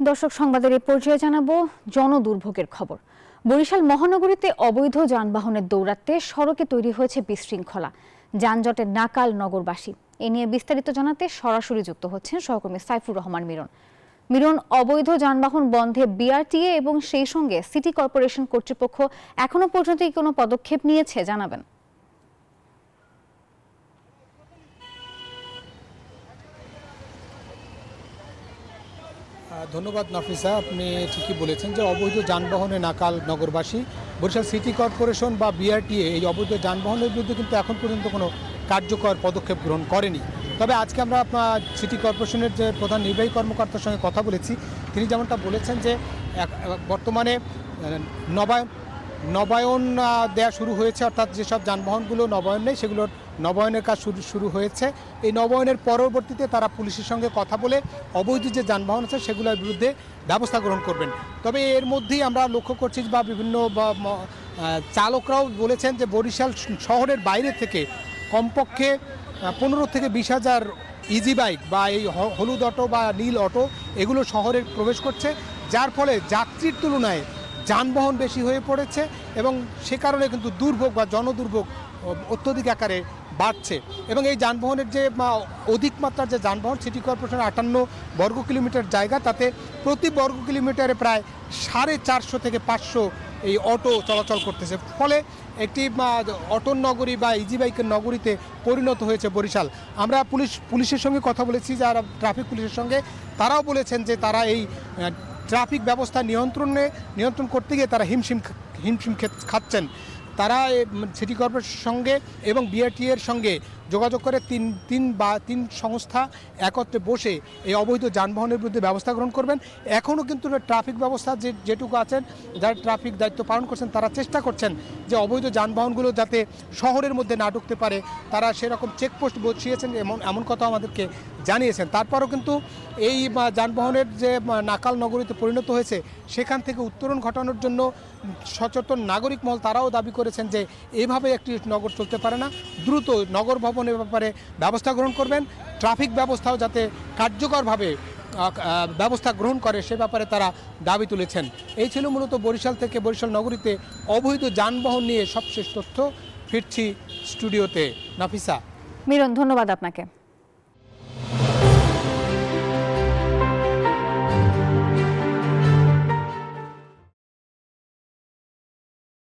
দর্শক সংবাদের এই পর্যায়ে জানাবো জনদুর্ভোগের খবর। বরিশাল মহানগরীতে অবৈধ যানবাহনের দৌরাত্মে সড়কে তৈরি হয়েছে বিশৃঙ্খলা, যানজটের নাকাল নগরবাসী। এ নিয়ে বিস্তারিত জানাতে সরাসরি যুক্ত হচ্ছেন সহকর্মী সাইফুর রহমান মিরন। অবৈধ যানবাহন বন্ধে বিআরটিএ এবং সেই সঙ্গে সিটি কর্পোরেশন কর্তৃপক্ষ এখনো পর্যন্ত কোনো পদক্ষেপ নিয়েছে জানাবেন? ধন্যবাদ নাফিসা, আপনি ঠিকই বলেছেন যে অবৈধ যানবাহনে নাকাল নগরবাসী। বরিশাল সিটি কর্পোরেশন বা বিআরটিএ এই অবৈধ যানবাহনের বিরুদ্ধে কিন্তু এখন পর্যন্ত কোনো কার্যকর পদক্ষেপ গ্রহণ করেনি। তবে আজকে আমরা সিটি কর্পোরেশনের যে প্রধান নির্বাহী কর্মকর্তার সঙ্গে কথা বলেছি, তিনি যেমনটা বলেছেন যে বর্তমানে নবায়ন দেওয়া শুরু হয়েছে, অর্থাৎ যেসব যানবাহনগুলো নবায়ন নেই সেগুলোর নবায়নের কাজ শুরু হয়েছে। এই নবায়নের পরবর্তীতে তারা পুলিশের সঙ্গে কথা বলে অবৈধ যে যানবাহন আছে সেগুলোর বিরুদ্ধে ব্যবস্থা গ্রহণ করবেন। তবে এর মধ্যেই আমরা লক্ষ্য করছি বা বিভিন্ন চালকরাও বলেছেন যে বরিশাল শহরের বাইরে থেকে কমপক্ষে 15 থেকে 20,000 ইজি বাইক বা এই হলুদ অটো বা নীল অটো এগুলো শহরে প্রবেশ করছে, যার ফলে যাত্রীর তুলনায় যানবাহন বেশি হয়ে পড়েছে এবং সে কারণে কিন্তু দুর্ভোগ বা জনদুর্ভোগ অত্যধিক আকারে বাড়ছে। এবং এই যানবাহনের যে অধিক মাত্রার যে যানবাহন, সিটি কর্পোরেশনের 58 বর্গ কিলোমিটার জায়গা, তাতে প্রতি বর্গ কিলোমিটারে প্রায় 450 থেকে 500 এই অটো চলাচল করতেছে। ফলে একটি অটোর নগরী বা ইজি বাইকের নগরীতে পরিণত হয়েছে বরিশাল। আমরা পুলিশের সঙ্গে কথা বলেছি, যারা ট্রাফিক পুলিশের সঙ্গে, তারাও বলেছেন যে তারা এই ট্রাফিক ব্যবস্থা নিয়ন্ত্রণ করতে গিয়ে তারা হিমশিম খাচ্ছেন। তারা সিটি কর্পোরেশনের সঙ্গে এবং বিআরটিএর সঙ্গে যোগাযোগ করে তিন সংস্থা একত্রে বসে এই অবৈধ যানবাহনের বিরুদ্ধে ব্যবস্থা গ্রহণ করবেন। এখনও কিন্তু ট্রাফিক ব্যবস্থা যেটুকু আছেন, যারা ট্রাফিক দায়িত্ব পালন করছেন, তারা চেষ্টা করছেন যে অবৈধ যানবাহনগুলো যাতে শহরের মধ্যে না ঢুকতে পারে। তারা সেরকম চেকপোস্ট বসিয়েছেন, এমন কথা আমাদেরকে জানিয়েছেন। তারপরও কিন্তু এই যানবাহনের যে নাকাল নগরীতে পরিণত হয়েছে, সেখান থেকে উত্তরণ ঘটানোর জন্য সচেতন নাগরিক মহল তারাও দাবি করেছেন যে এভাবে একটি নগর চলতে পারে না, দ্রুত নগর ভবনের ব্যাপারে ব্যবস্থা গ্রহণ করবেন। ট্রাফিক ব্যবস্থাও যাতে কার্যকরভাবে ব্যবস্থা গ্রহণ করে সে ব্যাপারে তারা দাবি তুলেছেন। এই ছিল মূলত বরিশাল থেকে, বরিশাল নগরীতে অবৈধ যানবাহন নিয়ে সবশেষ তথ্য। ফিরছি স্টুডিওতে। নাফিসা। মিরন, ধন্যবাদ আপনাকে।